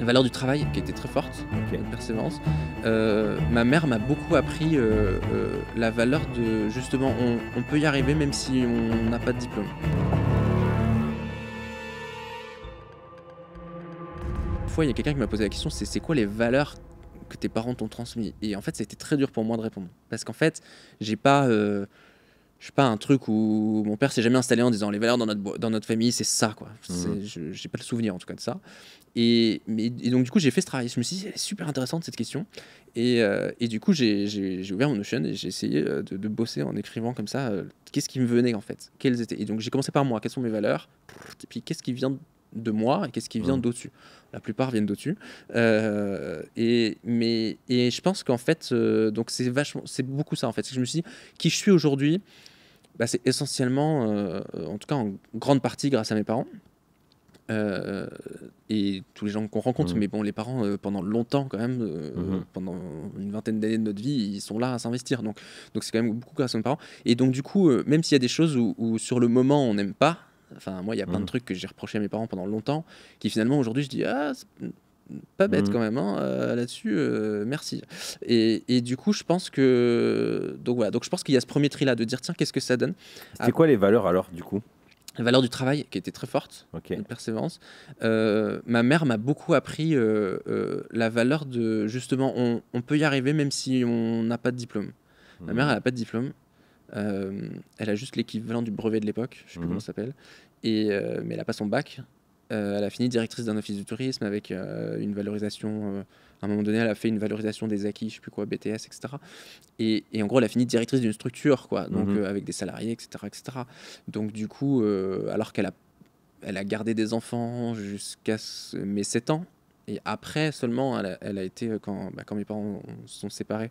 La valeur du travail qui était très forte, OK. de persévérance. Ma mère m'a beaucoup appris, la valeur de justement on peut y arriver même si on n'a pas de diplôme. Une fois, il y a quelqu'un qui m'a posé la question, c'est quoi les valeurs que tes parents t'ont transmis? Et en fait, c'était très dur pour moi de répondre. Parce qu'en fait, j'ai pas, je sais pas, un truc où mon père s'est jamais installé en disant: «Les valeurs dans notre famille, c'est ça, quoi». Mmh. Je j'ai pas le souvenir en tout cas de ça. Et donc du coup, j'ai fait ce travail. Je me suis dit: «Elle est super intéressante cette question» et du coup, j'ai ouvert mon Notion et j'ai essayé, de bosser en écrivant comme ça, qu'est-ce qui me venait en fait? Quelles étaient et donc j'ai commencé par moi, quelles sont mes valeurs? Et puis qu'est-ce qui vient de moi et qu'est-ce qui vient Mmh. d'au-dessus? La plupart viennent d'au-dessus, et je pense qu'en fait, donc c'est beaucoup ça en fait. C'est que je me suis dit: «Qui je suis aujourd'hui?» Bah, c'est essentiellement, en tout cas en grande partie grâce à mes parents. Heu et tous les gens qu'on rencontre, Mmh. mais bon, les parents, pendant longtemps quand même, Mmh. pendant une vingtaine d'années de notre vie, ils sont là à s'investir donc c'est quand même beaucoup grâce à mes parents et donc du coup, même s'il y a des choses où sur le moment on n'aime pas, enfin moi il y a plein de Mmh. trucs que j'ai reproché à mes parents pendant longtemps, qui finalement aujourd'hui je dis: «Ah c'est pas bête Mmh. quand même, hein, là-dessus, merci» et du coup je pense que donc voilà, donc je pense qu'il y a ce premier tri là de dire: «Tiens qu'est-ce que ça donne?» C'était quoi les valeurs alors, du coup? La valeur du travail qui était très forte, OK. de persévérance. Ma mère m'a beaucoup appris, la valeur de justement on peut y arriver même si on n'a pas de diplôme. Ma mère, elle Mmh. a pas de diplôme, elle a juste l'équivalent du brevet de l'époque, je sais plus comment Mmh. ça s'appelle mais elle a pas son bac. Elle a fini directrice d'un office de tourisme avec, une valorisation, à un moment donné, elle a fait une valorisation des acquis, je sais plus quoi, BTS et cetera et en gros, elle a fini directrice d'une structure quoi, donc Mmh. avec des salariés et cetera. Donc du coup, alors qu'elle a gardé des enfants jusqu'à mes 7 ans et après seulement elle a été, quand mes parents se sont séparés,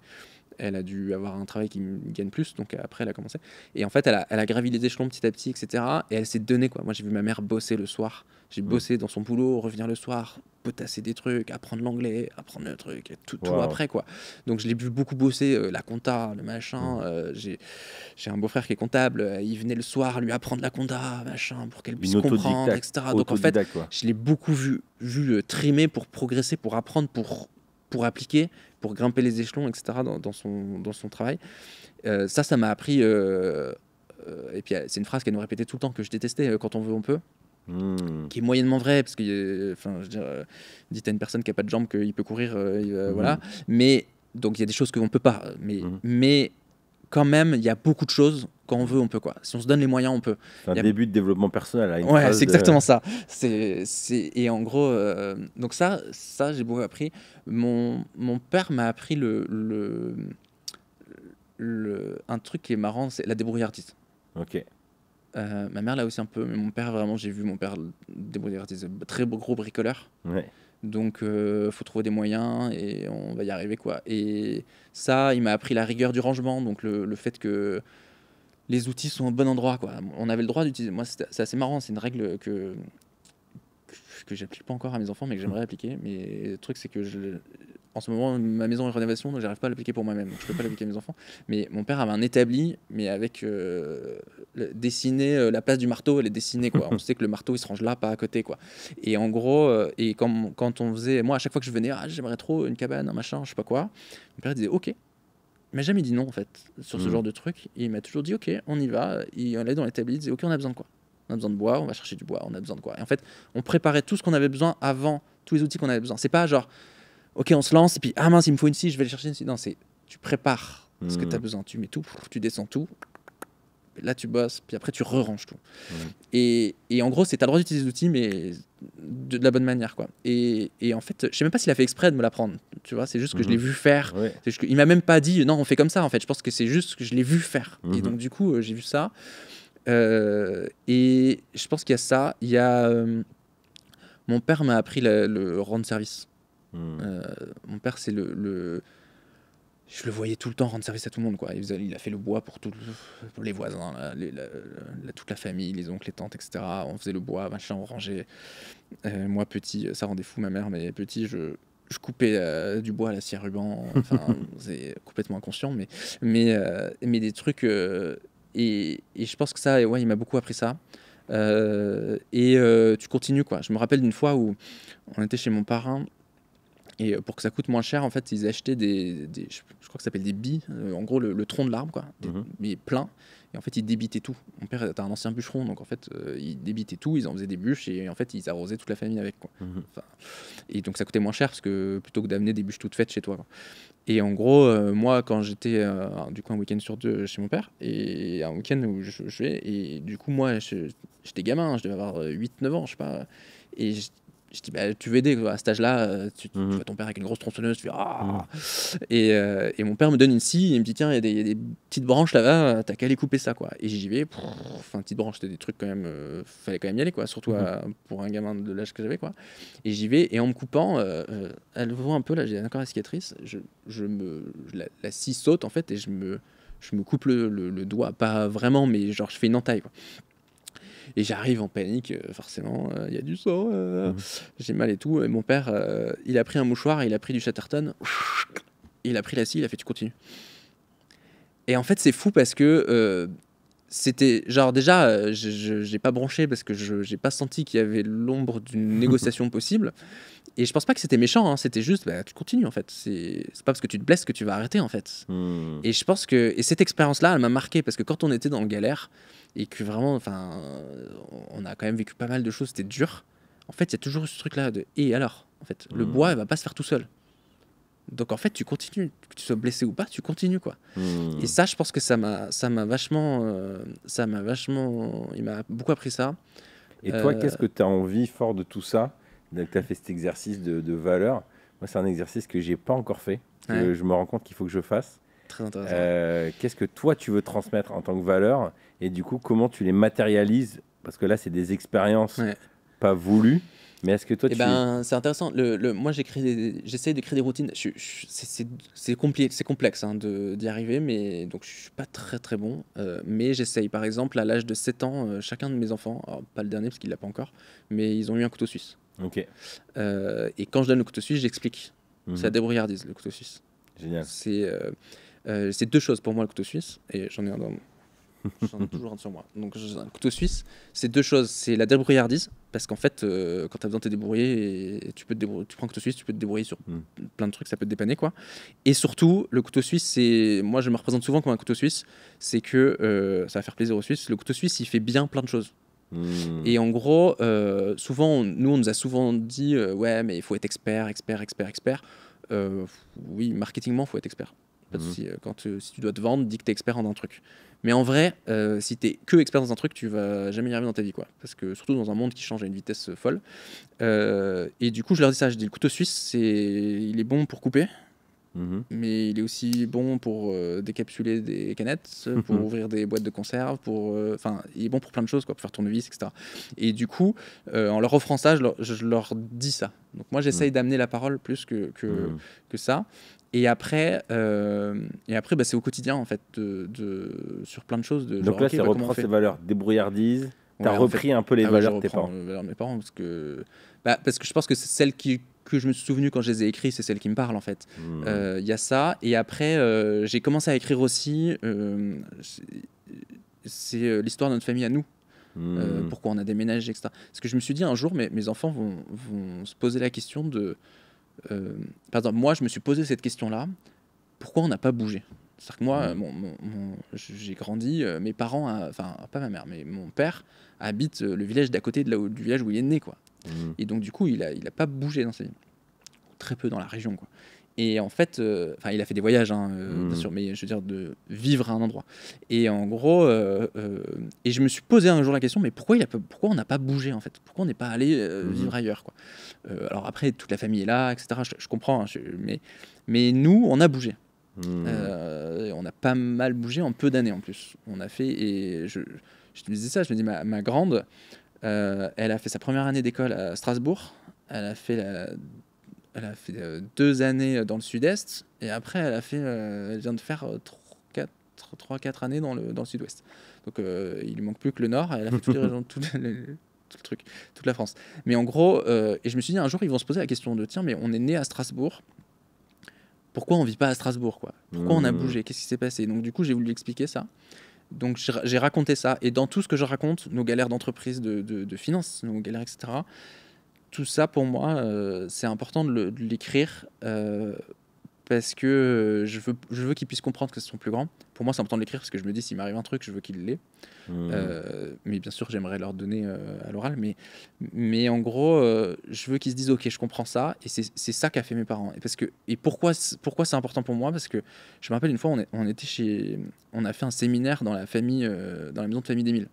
elle a dû avoir un travail qui gagne plus, donc après elle a commencé et en fait elle a gravi les échelons petit à petit et cetera et elle s'est donnée quoi. Moi j'ai vu ma mère bosser le soir, j'ai Mmh. bossé dans son boulot, revenir le soir, potasser des trucs, apprendre l'anglais, apprendre le truc et tout Waouh. après quoi. Donc je l'ai vu beaucoup bosser, la compta, le Mmh. machin, j'ai un beau-frère qui est comptable, il venait le soir lui apprendre la compta, machin, pour qu'elle puisse Une comprendre et autodidacte cetera. Donc en fait, autodidacte, quoi. je l'ai beaucoup vu trimer pour progresser, pour apprendre, pour appliquer, pour grimper les échelons et cetera dans son travail. Ça m'a appris, et puis, c'est une phrase qu'elle nous répétait tout le temps que je détestais, «Quand on veut, on peut», Mmh. qui est moyennement vrai parce que, enfin, je veux dire, dites à une personne qui a pas de jambes qu'il peut courir, voilà. Mmh. Mais donc il y a des choses qu'on peut pas, Mmh. mais quand même, il y a beaucoup de choses, quand on Mmh. veut, on peut quoi. Si on se donne les moyens, on peut. C'est un Il y a début de développement personnel, à une Ouais, phrase c'est de exactement ça. Et en gros, donc ça j'ai beaucoup appris. Mon père m'a appris un truc qui est marrant, c'est la débrouillardise. OK. Ma mère l'a aussi un peu, mais mon père vraiment, j'ai vu mon père débrouillardise, très gros bricoleur. Ouais. Donc faut trouver des moyens et on va y arriver quoi. Et ça, il m'a appris la rigueur du rangement, donc le fait que les outils sont au bon endroit quoi. On avait le droit d'utiliser, moi c'est assez marrant, c'est une règle que j'applique pas encore à mes enfants, mais que Mmh. j'aimerais appliquer. Mais le truc, c'est que en ce moment, ma maison est en rénovation, donc j'arrive pas à l'appliquer pour moi-même. Donc je peux pas l'appliquer à mes enfants. Mais mon père avait un établi, mais avec dessiné la place du marteau, elle est dessinée quoi. On sait que le marteau il se range là, pas à côté quoi. Et en gros, et quand on faisait, moi à chaque fois que je venais, ah j'aimerais trop une cabane, un machin, je sais pas quoi. Mon père disait ok. Il m'a jamais dit non en fait sur ce Mmh. genre de truc. Il m'a toujours dit ok, on y va. Il allait dans l'établi, il disait ok, on a besoin de quoi? On a besoin de bois, on va chercher du bois, on a besoin de quoi? Et en fait, on préparait tout ce qu'on avait besoin avant, tous les outils qu'on avait besoin. C'est pas genre ok, on se lance et puis ah mince, il me faut une scie, je vais aller chercher une scie. Non, c'est tu prépares ce que tu as Mmh. besoin, tu mets tout, tu descends tout. Là, tu bosses, puis après, tu re-ranges tout. Mmh. Et en gros, c'est t'as le droit d'utiliser les outils, mais de la bonne manière, quoi. Et en fait, je sais même pas s'il a fait exprès de me l'apprendre. Tu vois, c'est juste que je l'ai Mmh. vu faire. Ouais. C'est juste il m'a même pas dit non, on fait comme ça. En fait, je pense que c'est juste que je l'ai vu faire. Et Mmh. donc, du coup, j'ai vu ça. Et je pense qu'il y a ça. Il y a mon père m'a appris le rendre service. Mmh. Euh, Mon père, c'est je le voyais tout le temps rendre service à tout le monde, quoi. Il a fait le bois pour les voisins, là, toute la famille, les oncles, les tantes, etc. On faisait le bois, machin, on rangeait. Moi, petit, ça rendait fou ma mère, mais petit, je coupais du bois à la scie à ruban. Enfin, c'est complètement inconscient, mais des trucs. Et je pense que ça, ouais, il m'a beaucoup appris ça. Tu continues, quoi. Je me rappelle d'une fois où on était chez mon parrain. Et pour que ça coûte moins cher, en fait, ils achetaient je crois que ça s'appelle des billes, en gros le tronc de l'arbre, quoi, mais plein. Et en fait, ils débitaient tout. Mon père était un ancien bûcheron, donc en fait, ils débitaient tout, ils en faisaient des bûches et en fait, ils arrosaient toute la famille avec, quoi. Enfin, et donc ça coûtait moins cher parce que plutôt que d'amener des bûches toutes faites chez toi, quoi. Et en gros, moi, quand j'étais du coup un week-end sur deux chez mon père, et un week-end où je vais, et du coup, moi, j'étais gamin, je devais avoir 8-9 ans, je sais pas. Et je dis, bah, tu veux aider quoi, à cet âge-là, tu vois ton père avec une grosse tronçonneuse, tu fais ah. Et mon père me donne une scie, et il me dit, tiens, il y a des petites branches là-bas, t'as qu'à aller couper ça, quoi. Et j'y vais, enfin, petites branches, c'était des trucs quand même, fallait quand même y aller, quoi, surtout pour un gamin de l'âge que j'avais, quoi. Et j'y vais, et en me coupant, elle voit un peu, là, j'ai encore la cicatrice, la scie saute, en fait, et je me coupe le doigt, pas vraiment, mais genre, je fais une entaille, quoi. Et j'arrive en panique, forcément, il y a du sang, j'ai mal et tout. Et mon père, il a pris un mouchoir, il a pris du Chatterton, il a pris la scie, il a fait tu continues. Et en fait, c'est fou parce que c'était genre déjà, j'ai pas bronché parce que j'ai pas senti qu'il y avait l'ombre d'une négociation possible. Et je pense pas que c'était méchant, hein, c'était juste bah, tu continues en fait. C'est pas parce que tu te blesses que tu vas arrêter en fait. Et je pense que cette expérience-là, elle m'a marqué parce que quand on était dans le galère et que vraiment, enfin, on a quand même vécu pas mal de choses, c'était dur. En fait, il y a toujours eu ce truc-là de et alors, en fait, le bois, il va pas se faire tout seul. Donc en fait, tu continues, que tu sois blessé ou pas, tu continues quoi. Et ça, je pense que ça m'a vachement, il m'a beaucoup appris ça. Et toi, qu'est-ce que tu as envie fort de tout ça? Donc, tu as fait cet exercice de valeur. Moi, c'est un exercice que j'ai pas encore fait. Que je me rends compte qu'il faut que je fasse. Très intéressant. Qu'est-ce que toi, tu veux transmettre en tant que valeur? Et du coup, comment tu les matérialises? Parce que là, c'est des expériences pas voulues. Mais est-ce que toi, c'est intéressant. Moi, j'essaie d'écrire des routines. C'est complexe hein, d'y arriver, mais donc je suis pas très très bon. Mais j'essaye. Par exemple, à l'âge de 7 ans, chacun de mes enfants, alors, pas le dernier parce qu'il l'a pas encore, mais ils ont eu un couteau suisse. Ok. Et quand je donne le couteau suisse, j'explique. C'est la débrouillardise, le couteau suisse. Génial. C'est deux choses pour moi, le couteau suisse, et j'en ai un dans j'en ai toujours un sur moi. Donc, un couteau suisse, c'est deux choses. C'est la débrouillardise, parce qu'en fait, quand tu as besoin de te débrouiller, et tu prends un couteau suisse, tu peux te débrouiller sur plein de trucs, ça peut te dépanner, quoi. Et surtout, le couteau suisse, moi, je me représente souvent comme un couteau suisse, c'est que ça va faire plaisir aux Suisses. Le couteau suisse, il fait bien plein de choses. Et en gros, souvent, nous, on nous a souvent dit ouais, mais il faut être expert. Oui, marketingement, il faut être expert. Pas de souci. Si tu dois te vendre, dis que tu es expert en un truc. Mais en vrai, si tu es que expert dans un truc, tu vas jamais y arriver dans ta vie, quoi. Parce que surtout dans un monde qui change à une vitesse folle. Et du coup, je leur dis ça. Je dis le couteau suisse, il est bon pour couper. Mais il est aussi bon pour décapsuler des canettes, pour ouvrir des boîtes de conserve, enfin, il est bon pour plein de choses, quoi, pour faire tournevis, etc. Et du coup, en leur offrant ça, je leur dis ça. Donc moi, j'essaye d'amener la parole plus que ça. Et après, bah, c'est au quotidien, en fait, sur plein de choses. Donc genre, là, c'est reprendre ces valeurs, débrouillardise. Tu as repris un peu les valeurs de tes parents. Les valeurs de mes parents, parce que je pense que c'est celle que je me suis souvenu quand je les ai écrits, c'est celle qui me parle en fait. Y a ça, et après j'ai commencé à écrire aussi, c'est l'histoire de notre famille à nous, pourquoi on a déménagé, etc. Parce que je me suis dit un jour, mes enfants vont se poser la question de... par exemple, moi je me suis posé cette question-là, pourquoi on n'a pas bougé? C'est-à-dire que moi, j'ai grandi, mes parents, enfin pas ma mère, mais mon père habite le village d'à côté du village où il est né, quoi. Et donc du coup, il a pas bougé dans sa vie, très peu dans la région, quoi. Et en fait, il a fait des voyages, hein, bien sûr, mais je veux dire de vivre à un endroit. Et en gros, et je me suis posé un jour la question, mais pourquoi on n'a pas bougé en fait? Pourquoi on n'est pas allé vivre ailleurs, quoi? Alors après, toute la famille est là, etc. Je comprends, hein, mais nous, on a bougé. On a pas mal bougé en peu d'années en plus. On a fait, et je te disais ça, je me dis ma grande, elle a fait sa première année d'école à Strasbourg, elle a fait 2 années dans le sud-est, et après elle vient de faire 3-4 années dans le sud-ouest. Donc il lui manque plus que le nord, elle a fait toutes les régions, tout le truc, toute la France. Mais en gros, et je me suis dit un jour ils vont se poser la question de tiens, mais on est né à Strasbourg, pourquoi on vit pas à Strasbourg, quoi? Pourquoi on a bougé? Qu'est-ce qui s'est passé? Donc du coup, j'ai voulu expliquer ça. Donc j'ai raconté ça. Et dans tout ce que je raconte, nos galères d'entreprise, de finances, nos galères, etc., tout ça, pour moi, c'est important de l'écrire parce que je veux qu'ils puissent comprendre que ce sont plus grands. Pour moi, c'est important de l'écrire parce que je me dis, s'il m'arrive un truc, je veux qu'ils l'aient. Mais bien sûr, j'aimerais leur donner à l'oral. Mais en gros, je veux qu'ils se disent, OK, je comprends ça. Et c'est ça qu'a fait mes parents. Et pourquoi c'est important pour moi? Parce que je me rappelle une fois, on a fait un séminaire dans la famille, dans la maison de famille d'Émile.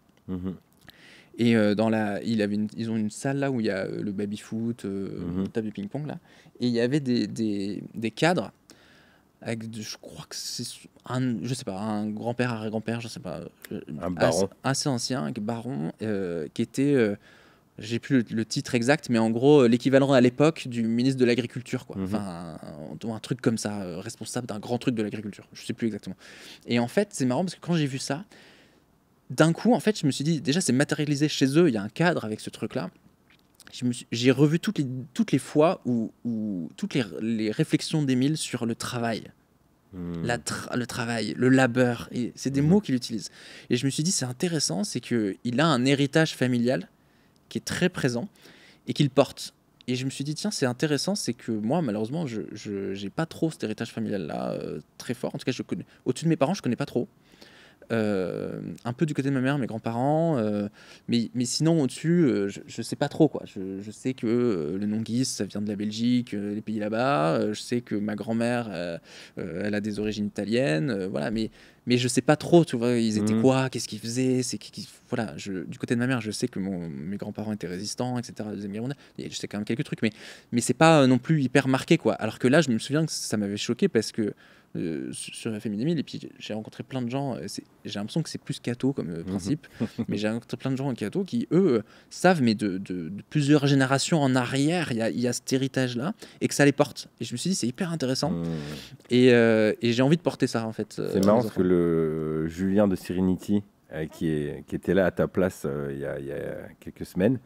Et ils ont une salle là où il y a le baby-foot, table de ping-pong là. Et il y avait des cadres avec, je crois que c'est je sais pas, un grand-père, arrière-grand-père, je sais pas. Un baron. Assez ancien, un baron, qui était, j'ai plus le titre exact, mais en gros, l'équivalent à l'époque du ministre de l'Agriculture, quoi. Enfin, un truc comme ça, responsable d'un grand truc de l'agriculture. Je sais plus exactement. Et en fait, c'est marrant parce que quand j'ai vu ça, d'un coup, en fait, je me suis dit, déjà, c'est matérialisé chez eux, il y a un cadre avec ce truc-là. J'ai revu toutes les fois où toutes les réflexions d'Émile sur le travail, le travail, le labeur, et c'est des mots qu'il utilise. Et je me suis dit, c'est intéressant, c'est qu'il a un héritage familial qui est très présent et qu'il porte. Et je me suis dit, tiens, c'est intéressant, c'est que moi, malheureusement, je n'ai pas trop cet héritage familial-là très fort. En tout cas, au-dessus de mes parents, je ne connais pas trop. Un peu du côté de ma mère, mes grands-parents, mais sinon au-dessus, je sais pas trop quoi. Je sais que le nom Guise, ça vient de la Belgique, les pays là-bas. Je sais que ma grand-mère, elle a des origines italiennes, voilà. Mais je sais pas trop, tu vois, ils étaient quoi, qu'est-ce qu'ils faisaient, voilà. Du côté de ma mère, je sais que mes grands-parents étaient résistants, etc. À la Deuxième Guerre mondiale. Et je sais quand même quelques trucs, mais c'est pas non plus hyper marqué quoi. Alors que là, je me souviens que ça m'avait choqué parce que sur la famille d'Émile, et puis j'ai rencontré plein de gens, j'ai l'impression que c'est plus catho comme principe, mais j'ai rencontré plein de gens en catho qui, eux, savent, mais de plusieurs générations en arrière, il y a cet héritage-là, et que ça les porte. Et je me suis dit, c'est hyper intéressant, et j'ai envie de porter ça, en fait. C'est marrant parce que le Julien de Serenity, qui était là à ta place il y a quelques semaines,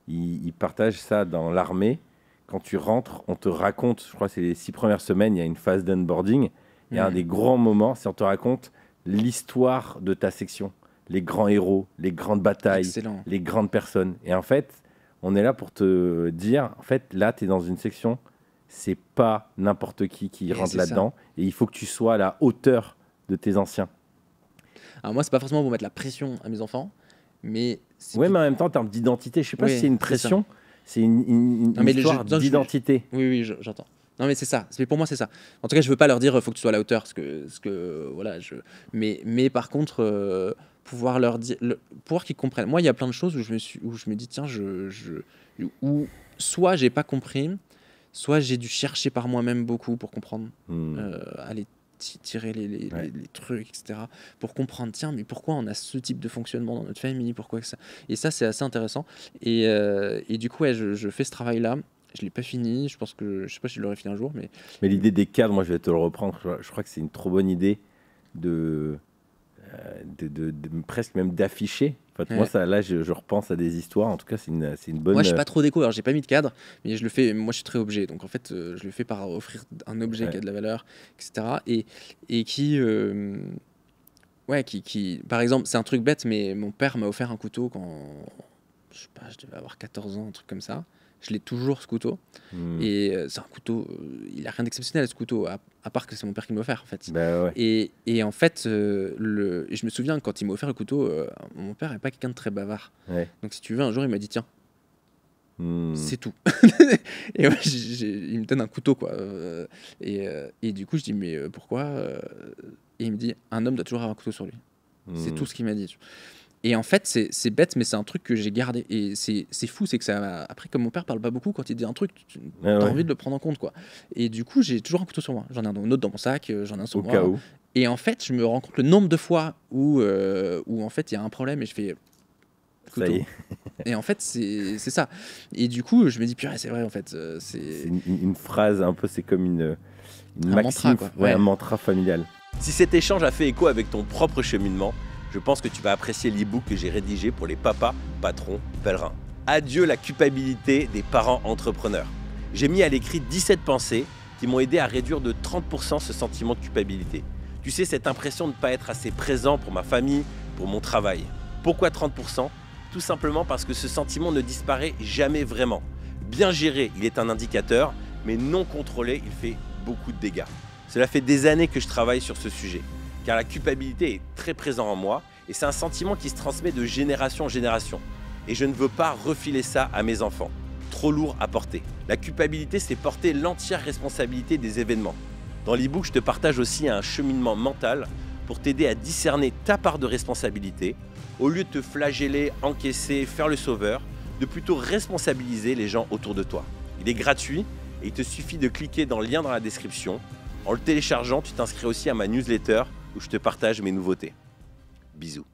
il partage ça dans l'armée. Quand tu rentres, on te raconte, je crois que c'est les 6 premières semaines, il y a une phase d'onboarding. Et un des grands moments, c'est on te raconte l'histoire de ta section. Les grands héros, les grandes batailles, Excellent. Les grandes personnes. Et en fait, on est là pour te dire, en fait, là, tu es dans une section, c'est pas n'importe qui rentre là-dedans. Et il faut que tu sois à la hauteur de tes anciens. Alors moi, c'est pas forcément pour mettre la pression à mes enfants, mais... Ouais, mais en même temps, en termes d'identité, je sais pas si c'est une pression... C'est une histoire d'identité. Oui, j'entends. Non, mais c'est ça. Pour moi, c'est ça. En tout cas, je veux pas leur dire faut que tu sois à la hauteur, voilà. Mais par contre, pouvoir leur dire, pouvoir qu'ils comprennent. Moi, il y a plein de choses où je me dis tiens, où soit j'ai pas compris, soit j'ai dû chercher par moi-même beaucoup pour comprendre, aller tirer les trucs, etc. pour comprendre, tiens, mais pourquoi on a ce type de fonctionnement dans notre famille, pourquoi ça. Et ça, c'est assez intéressant. Et du coup, ouais, je fais ce travail-là. Je l'ai pas fini. Je pense que je sais pas si je l'aurai fini un jour, mais l'idée des cadres, moi, je vais te le reprendre. Je crois que c'est une trop bonne idée de presque même d'afficher. En fait, moi, ça, là, je repense à des histoires. En tout cas, c'est une bonne... Moi, je suis pas trop déco. Alors, j'ai pas mis de cadre, mais je le fais. Moi, je suis très objet. Donc, en fait, je le fais par offrir un objet qui a de la valeur, etc. Et qui... Par exemple, c'est un truc bête, mais mon père m'a offert un couteau quand... Je sais pas, je devais avoir 14 ans, un truc comme ça. Je l'ai toujours, ce couteau. Et c'est un couteau... il a rien d'exceptionnel, ce couteau, à part que c'est mon père qui m'a offert, en fait. Bah ouais. Et en fait, et je me souviens, quand il m'a offert le couteau, mon père n'est pas quelqu'un de très bavard. Ouais. Donc, si tu veux, un jour, il m'a dit, tiens, c'est tout. Et ouais, il me donne un couteau, quoi. Et du coup, je dis, mais pourquoi Et il me dit, un homme doit toujours avoir un couteau sur lui. C'est tout ce qu'il m'a dit. Et en fait, c'est bête, mais c'est un truc que j'ai gardé. Et c'est fou, c'est que ça... Après, comme mon père parle pas beaucoup, quand il dit un truc, t'as envie de le prendre en compte, quoi. Et du coup, j'ai toujours un couteau sur moi. J'en ai un autre dans mon sac, j'en ai un sur moi. Au cas où. Et en fait, je me rends compte le nombre de fois où en fait, il y a un problème et je fais... Couteau. Ça y est. Et en fait, c'est ça. Et du coup, je me dis, purée, c'est vrai, en fait. C'est une phrase un peu, c'est comme une maxime, mantra, quoi. Ouais, un mantra familial. Si cet échange a fait écho avec ton propre cheminement, je pense que tu vas apprécier l'e-book que j'ai rédigé pour les papas, patrons, pèlerins. Adieu la culpabilité des parents entrepreneurs. J'ai mis à l'écrit 17 pensées qui m'ont aidé à réduire de 30% ce sentiment de culpabilité. Tu sais, cette impression de ne pas être assez présent pour ma famille, pour mon travail. Pourquoi 30%? Tout simplement parce que ce sentiment ne disparaît jamais vraiment. Bien géré, il est un indicateur, mais non contrôlé, il fait beaucoup de dégâts. Cela fait des années que je travaille sur ce sujet, car la culpabilité est très présente en moi et c'est un sentiment qui se transmet de génération en génération. Et je ne veux pas refiler ça à mes enfants. Trop lourd à porter. La culpabilité, c'est porter l'entière responsabilité des événements. Dans l'e-book, je te partage aussi un cheminement mental pour t'aider à discerner ta part de responsabilité, au lieu de te flageller, encaisser, faire le sauveur, de plutôt responsabiliser les gens autour de toi. Il est gratuit et il te suffit de cliquer dans le lien dans la description. En le téléchargeant, tu t'inscris aussi à ma newsletter où je te partage mes nouveautés. Bisous.